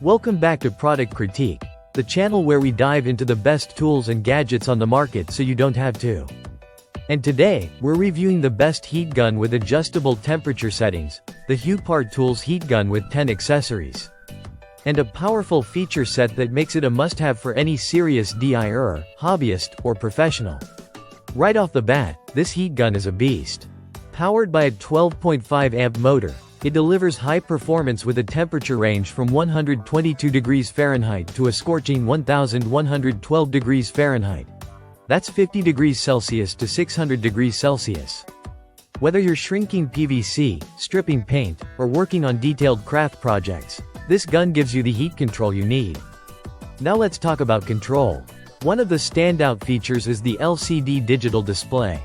Welcome back to Product Critique, the channel where we dive into the best tools and gadgets on the market so you don't have to. And today, we're reviewing the best heat gun with adjustable temperature settings, the Huepar Tools Heat Gun with 10 accessories. And a powerful feature set that makes it a must-have for any serious DIYer, hobbyist, or professional. Right off the bat, this heat gun is a beast. Powered by a 12.5 amp motor, it delivers high performance with a temperature range from 122 degrees Fahrenheit to a scorching 1112 degrees Fahrenheit. That's 50 degrees Celsius to 600 degrees Celsius. Whether you're shrinking PVC, stripping paint, or working on detailed craft projects, this gun gives you the heat control you need. Now let's talk about control. One of the standout features is the LCD digital display.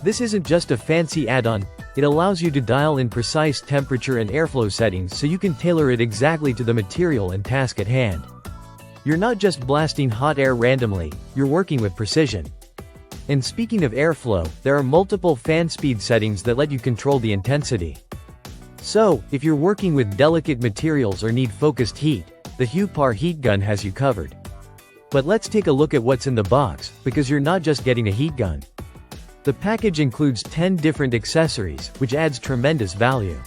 This isn't just a fancy add-on, it allows you to dial in precise temperature and airflow settings so you can tailor it exactly to the material and task at hand. You're not just blasting hot air randomly, you're working with precision. And speaking of airflow, there are multiple fan speed settings that let you control the intensity. So, if you're working with delicate materials or need focused heat, the Huepar heat gun has you covered. But let's take a look at what's in the box, because you're not just getting a heat gun. The package includes 10 different accessories, which adds tremendous value.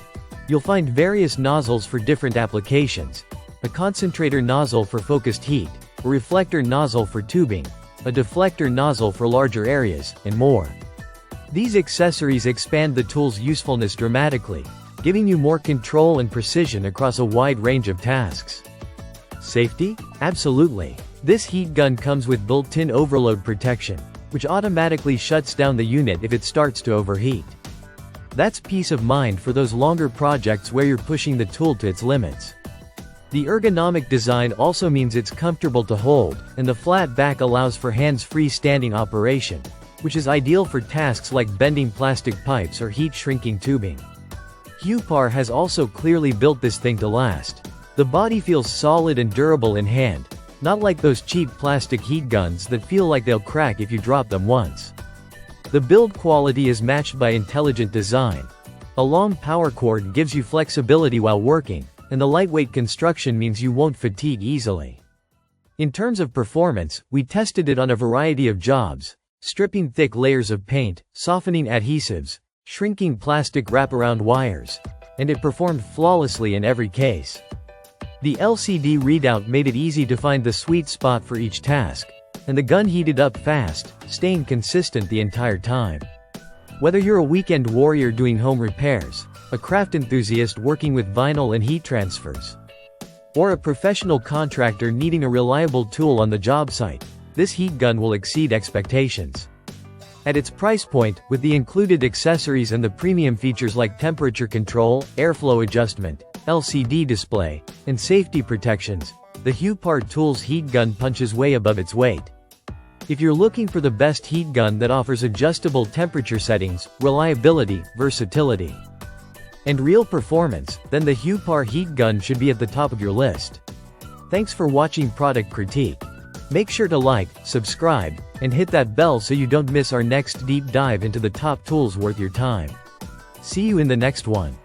You'll find various nozzles for different applications, a concentrator nozzle for focused heat, a reflector nozzle for tubing, a deflector nozzle for larger areas, and more. These accessories expand the tool's usefulness dramatically, giving you more control and precision across a wide range of tasks. Safety? Absolutely. This heat gun comes with built-in overload protection, which automatically shuts down the unit if it starts to overheat. That's peace of mind for those longer projects where you're pushing the tool to its limits. The ergonomic design also means it's comfortable to hold, and the flat back allows for hands-free standing operation, which is ideal for tasks like bending plastic pipes or heat-shrinking tubing. Huepar has also clearly built this thing to last. The body feels solid and durable in hand, not like those cheap plastic heat guns that feel like they'll crack if you drop them once. The build quality is matched by intelligent design. A long power cord gives you flexibility while working, and the lightweight construction means you won't fatigue easily. In terms of performance, we tested it on a variety of jobs, stripping thick layers of paint, softening adhesives, shrinking plastic wraparound wires, and it performed flawlessly in every case. The LCD readout made it easy to find the sweet spot for each task, and the gun heated up fast, staying consistent the entire time. Whether you're a weekend warrior doing home repairs, a craft enthusiast working with vinyl and heat transfers, or a professional contractor needing a reliable tool on the job site, this heat gun will exceed expectations. At its price point, with the included accessories and the premium features like temperature control, airflow adjustment, LCD display, and safety protections, the Huepar Tools Heat Gun punches way above its weight. If you're looking for the best heat gun that offers adjustable temperature settings, reliability, versatility, and real performance, then the Huepar Heat Gun should be at the top of your list. Thanks for watching Product Critique. Make sure to like, subscribe, and hit that bell so you don't miss our next deep dive into the top tools worth your time. See you in the next one.